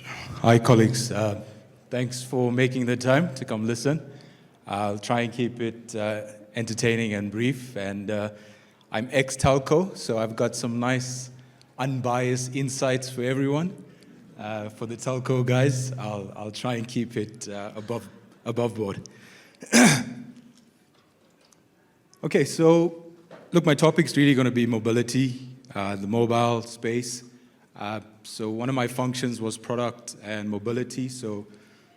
Hi, colleagues. Thanks for making the time to come listen. I'll try and keep it entertaining and brief. And I'm ex-telco, so I've got some nice unbiased insights for everyone. For the telco guys, I'll try and keep it above board. Okay, so look, my topic's really going to be mobility, the mobile space. So one of my functions was product and mobility, so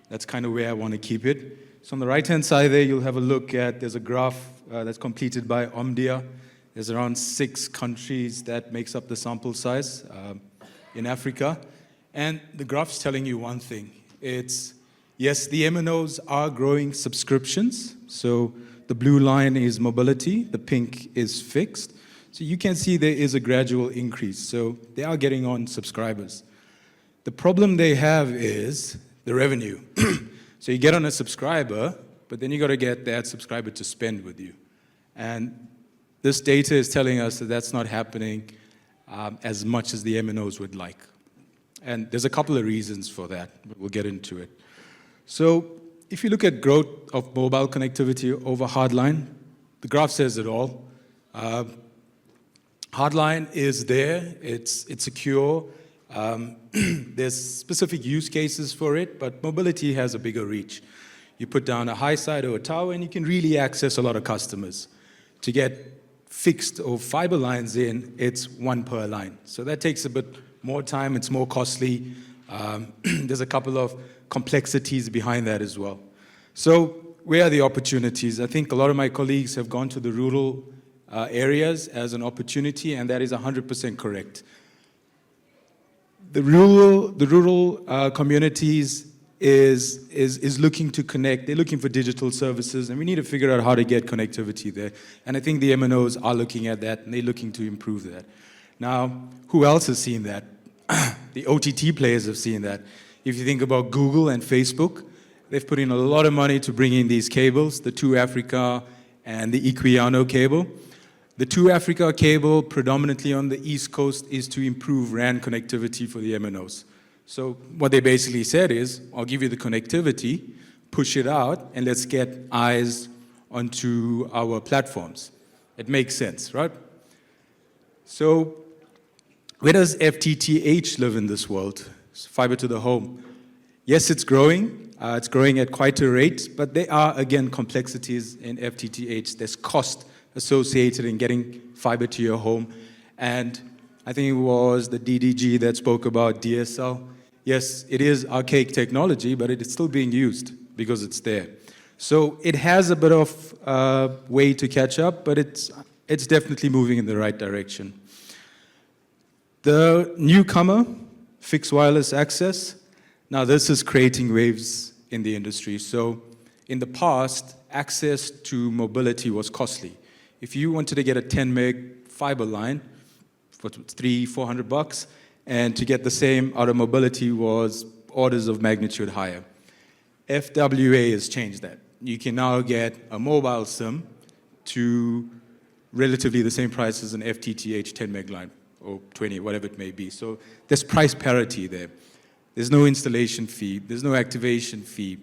that's kind of where I want to keep it. So on the right-hand side there, you'll have a look at, there's a graph that's completed by Omdia. There's around 6 countries that makes up the sample size in Africa. And the graph's telling you one thing. It's, yes, the MNOs are growing subscriptions. So the blue line is mobility, the pink is fixed. So you can see there is a gradual increase. So they are getting on subscribers. The problem they have is the revenue. So you get on a subscriber, but then you got to get that subscriber to spend with you. And this data is telling us that that's not happening as much as the MNOs would like. And there's a couple of reasons for that, but we'll get into it. So if you look at growth of mobile connectivity over hardline, the graph says it all. Hardline is there, it's secure. There's specific use cases for it, but mobility has a bigger reach. You put down a high side or a tower and you can really access a lot of customers. To get fixed or fiber lines in, it's one per line. So that takes a bit more time, it's more costly. There's a couple of complexities behind that as well. So where are the opportunities? I think a lot of my colleagues have gone to the rural areas as an opportunity, and that is 100% correct. The rural communities is looking to connect. They're looking for digital services, and we need to figure out how to get connectivity there. And I think the MNOs are looking at that, and they're looking to improve that. Now, who else has seen that? The OTT players have seen that. If you think about Google and Facebook, they've put in a lot of money to bring in these cables, the 2Africa and the Equiano cable. The 2Africa cable, predominantly on the East Coast, is to improve RAN connectivity for the MNOs. So what they basically said is, I'll give you the connectivity, push it out, and let's get eyes onto our platforms. It makes sense, right? So where does FTTH live in this world? It's fiber to the home. Yes, it's growing. It's growing at quite a rate, but there are, again, complexities in FTTH. There's cost associated in getting fiber to your home. And I think it was the DDG that spoke about DSL. Yes, it is archaic technology, but it is still being used because it's there. So it has a bit of way to catch up, but it's definitely moving in the right direction. The newcomer, fixed wireless access. Now this is creating waves in the industry. So in the past, access to mobility was costly. If you wanted to get a 10 meg fiber line for $300-400, and to get the same out of mobility was orders of magnitude higher. FWA has changed that. You can now get a mobile SIM to relatively the same price as an FTTH 10 meg line, or 20, whatever it may be. So there's price parity there. There's no installation fee, there's no activation fee.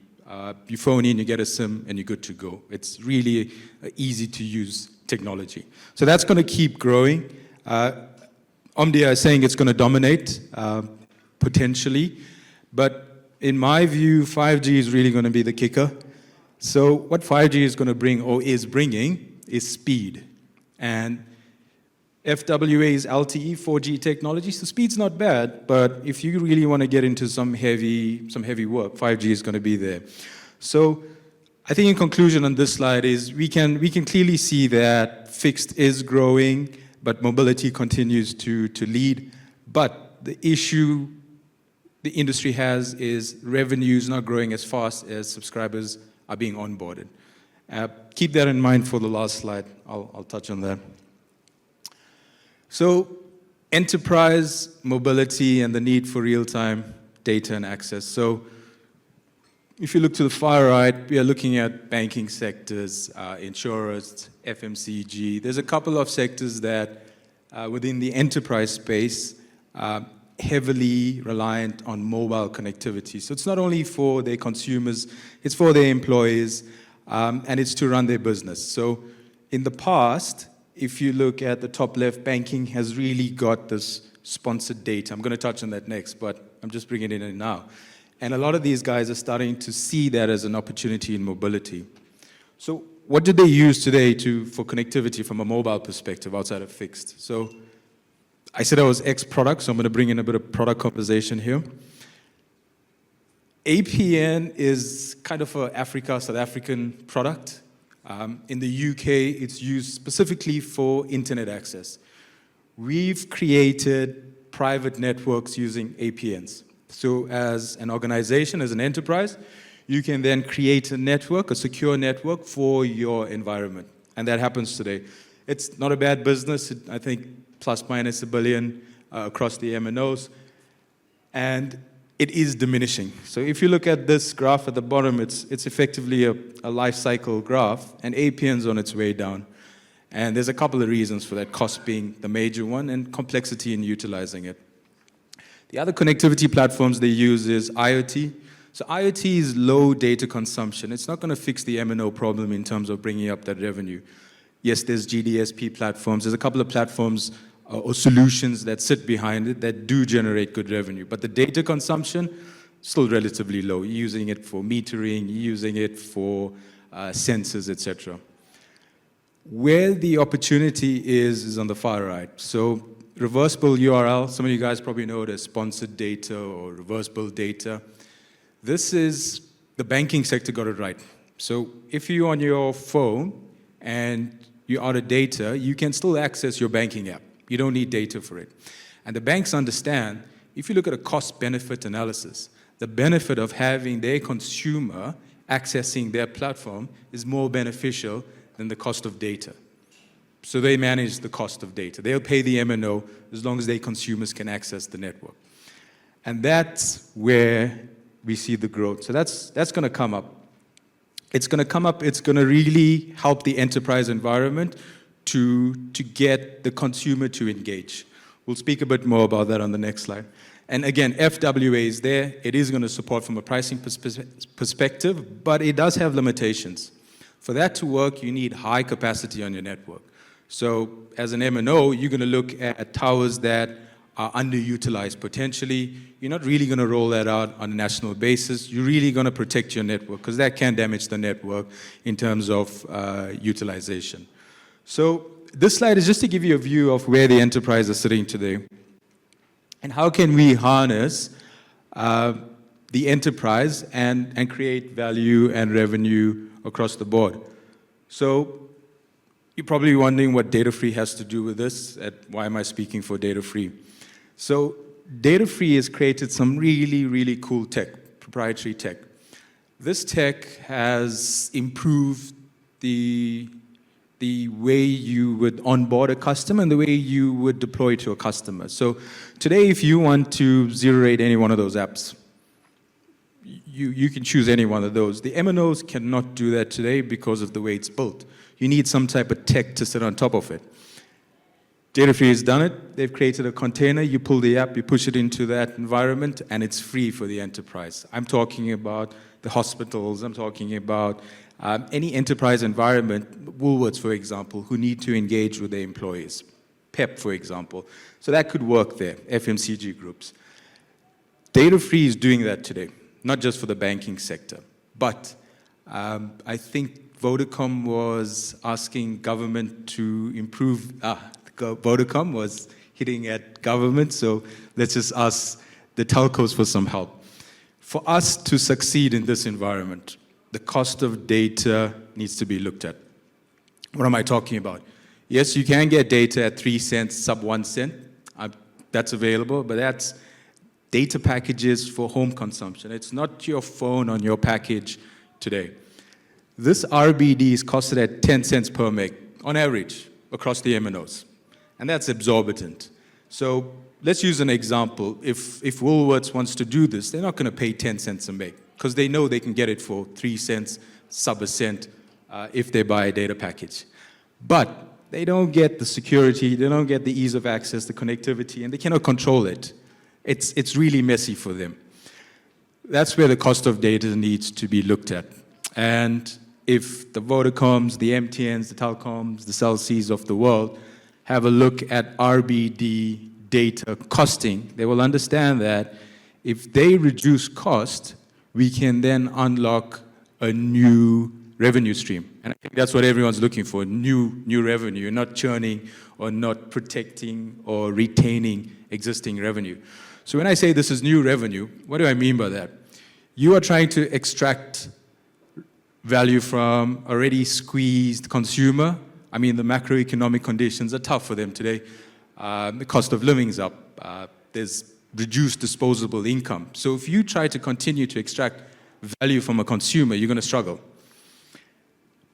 You phone in, you get a SIM, and you're good to go. It's really easy to use technology. So that's going to keep growing. Omdia is saying it's going to dominate, potentially. But in my view, 5G is really going to be the kicker. So what 5G is going to bring, or is bringing, is speed. And FWA is LTE 4G technology, so speed's not bad, but if you really want to get into some heavy work, 5G is going to be there. So I think in conclusion on this slide is we can clearly see that fixed is growing, but mobility continues to lead. But the issue the industry has is revenues not growing as fast as subscribers are being onboarded. Keep that in mind for the last slide. I'll touch on that. So enterprise mobility and the need for real-time data and access. So if you look to the far right, we are looking at banking sectors, insurers, FMCG. There's a couple of sectors that within the enterprise space heavily reliant on mobile connectivity. So it's not only for their consumers, it's for their employees, and it's to run their business. So in the past, if you look at the top left, banking has really got this sponsored data. I'm going to touch on that next, but I'm just bringing it in now. And a lot of these guys are starting to see that as an opportunity in mobility. So what do they use today for connectivity from a mobile perspective outside of fixed? So I said I was ex-product, so I'm going to bring in a bit of product conversation here. APN is kind of an South African product. In the UK, it's used specifically for internet access. We've created private networks using APNs. So as an organization, as an enterprise, you can then create a network, a secure network for your environment. And that happens today. It's not a bad business. I think plus minus $1 billion across the MNOs. And it is diminishing. So if you look at this graph at the bottom, it's effectively a life cycle graph, and APN's on its way down. And there's a couple of reasons for that, cost being the major one, and complexity in utilizing it. The other connectivity platforms they use is IoT. So IoT is low data consumption. It's not going to fix the MNO problem in terms of bringing up that revenue. Yes, there's GDSP platforms. There's a couple of platforms or solutions that sit behind it that do generate good revenue. But the data consumption, still relatively low. You're using it for metering, you're using it for sensors, etc. Where the opportunity is on the far right. So reversible URL, some of you guys probably know it as sponsored data or reversible data. This is, the banking sector got it right. So if you're on your phone and you're out of data, you can still access your banking app. You don't need data for it. And the banks understand, if you look at a cost-benefit analysis, the benefit of having their consumer accessing their platform is more beneficial than the cost of data. So they manage the cost of data. They'll pay the MNO as long as their consumers can access the network. And that's where we see the growth. So that's going to come up. It's going to come up. It's going to really help the enterprise environment to get the consumer to engage. We'll speak a bit more about that on the next slide. And again, FWA is there. It is going to support from a pricing perspective, but it does have limitations. For that to work, you need high capacity on your network. So as an MNO, you're going to look at towers that are underutilized potentially. You're not really going to roll that out on a national basis. You're really going to protect your network because that can damage the network in terms of utilization. So this slide is just to give you a view of where the enterprise is sitting today. And how can we harness the enterprise and create value and revenue across the board? So you're probably wondering what data-free has to do with this. Why am I speaking for data-free? So data-free has created some really, really cool tech, proprietary tech. This tech has improved the way you would onboard a customer and the way you would deploy to a customer. So today, if you want to zero-rate any one of those apps, you can choose any one of those. The MNOs cannot do that today because of the way it's built. You need some type of tech to sit on top of it. Data-free has done it. They've created a container. You pull the app, you push it into that environment, and it's free for the enterprise. I'm talking about the hospitals. I'm talking about any enterprise environment, Woolworths, for example, who need to engage with their employees. PEP, for example. So that could work there, FMCG groups. Data-free is doing that today, not just for the banking sector. But I think Vodacom was asking government to improve, Vodacom was hitting at government, so let's just ask the telcos for some help. For us to succeed in this environment, the cost of data needs to be looked at. What am I talking about? Yes, you can get data at 3 cents, sub 1 cent. That's available, but that's data packages for home consumption. It's not your phone on your package today. This RBD is costed at 10 cents per meg on average across the MNOs, and that's exorbitant. So let's use an example. If Woolworths wants to do this, they're not going to pay 10 cents a meg because they know they can get it for 3 cents, sub a cent, if they buy a data package. But they don't get the security, they don't get the ease of access, the connectivity, and they cannot control it. it's really messy for them. That's where the cost of data needs to be looked at. And if the Vodacoms, the MTNs, the Telcoms, the Cell Cs of the world have a look at RBD data costing, they will understand that if they reduce cost, we can then unlock a new revenue stream. And I think that's what everyone's looking for, new revenue. You're not churning or not protecting or retaining existing revenue. So when I say this is new revenue, what do I mean by that? You are trying to extract value from already squeezed consumer. I mean, the macroeconomic conditions are tough for them today. The cost of living is up. There's reduced disposable income. So if you try to continue to extract value from a consumer, you're going to struggle.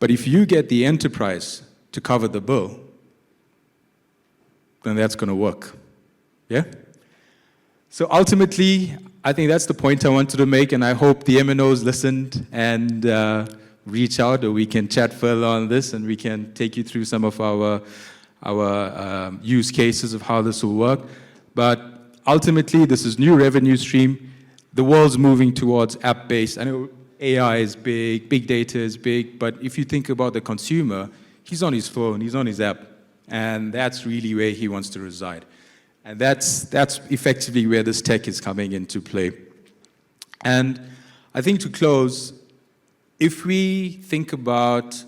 But if you get the enterprise to cover the bill, then that's going to work. Yeah? So ultimately, I think that's the point I wanted to make, and I hope the MNOs listened and reach out, or we can chat further on this, and we can take you through some of our use cases of how this will work. But ultimately, this is new revenue stream. The world's moving towards app-based. I know AI is big, big data is big, but if you think about the consumer, he's on his phone, he's on his app, and that's really where he wants to reside. And that's effectively where this tech is coming into play. And I think to close, if we think about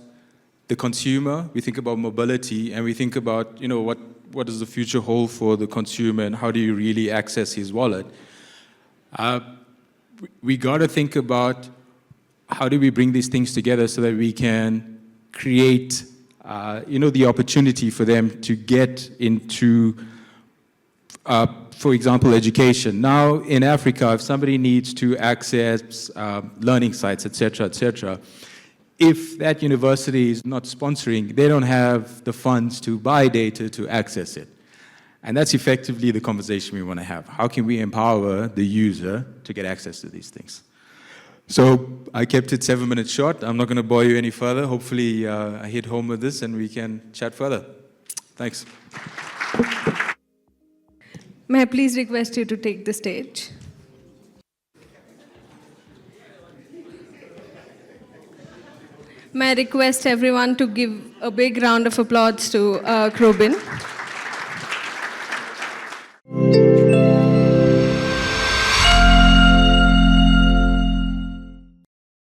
the consumer, we think about mobility, and we think about, what does the future hold for the consumer and how do you really access his wallet, we got to think about how do we bring these things together so that we can create, the opportunity for them to get into, for example, education. Now, in Africa, if somebody needs to access learning sites, et cetera, if that university is not sponsoring, they don't have the funds to buy data to access it. And that's effectively the conversation we want to have. How can we empower the user to get access to these things? So I kept it 7 minutes short. I'm not going to bore you any further. Hopefully I hit home with this and we can chat further. Thanks. May I please request you to take the stage? May I request everyone to give a big round of applause to Kruben.